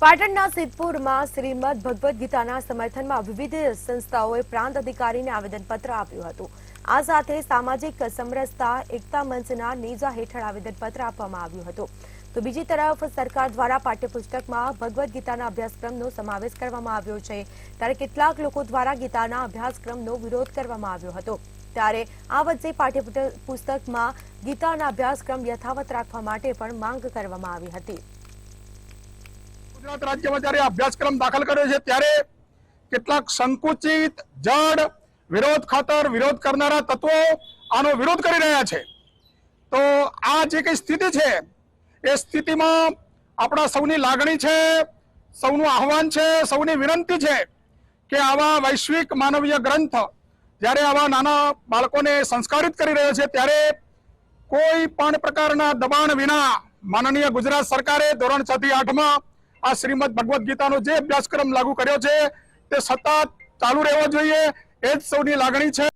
પાટણના સિદ્ધપુરમાં શ્રીમદ ભગવદ્ ગીતાના સમર્થનમાં વિવિધ સંસ્થાઓએ પ્રાંત અધિકારીને આવેદનપત્ર આપ્યું હતું। આ સાથે સામાજિક સમરસતા એકતા મંચના નેજા હેઠળ આવેદનપત્ર આપવામાં આવ્યું હતું। તો બીજી તરફ સરકાર દ્વારા પાઠ્યપુસ્તકમાં ભગવદ્ ગીતાના અભ્યાસક્રમનો સમાવેશ કરવામાં આવ્યો છે, ત્યારે કેટલાક લોકો દ્વારા ગીતાના અભ્યાસક્રમનો વિરોધ કરવામાં આવ્યો હતો। ત્યારે આ વચ્ચે પાઠ્યપુસ્તકમાં ગીતાના અભ્યાસક્રમ યથાવત રાખવા માટે પણ માંગ કરવામાં આવી હતી। गुजरात राज्य में जયારે अभ्यासक्रम दाखल કર્યો છે ત્યારે કેટલાક સંકુચિત જડ વિરોધ ખાતર વિરોધ કરનારા તત્વો આનો વિરોધ કરી રહ્યા છે। તો આ જે કઈ સ્થિતિ છે એ સ્થિતિમાં આપણા સૌની લાગણી છે, સૌનું આહવાન છે, સૌની વિનંતી છે કે આવા વૈશ્વિક માનવીય ગ્રંથ જ્યારે આવા નાના બાળકોને સંસ્કારિત કરી રહ્યો છે ત્યારે કોઈ પણ પ્રકારના દબાણ વિના માનનીય ગુજરાત સરકારે ધોરણ 6 થી 8 માં આ શ્રીમદ ભગવદ્ ગીતાનો જે અભ્યાસક્રમ લાગુ કર્યો છે તે સતત ચાલુ રહેવો જોઈએ, એ જ સૌની લાગણી છે।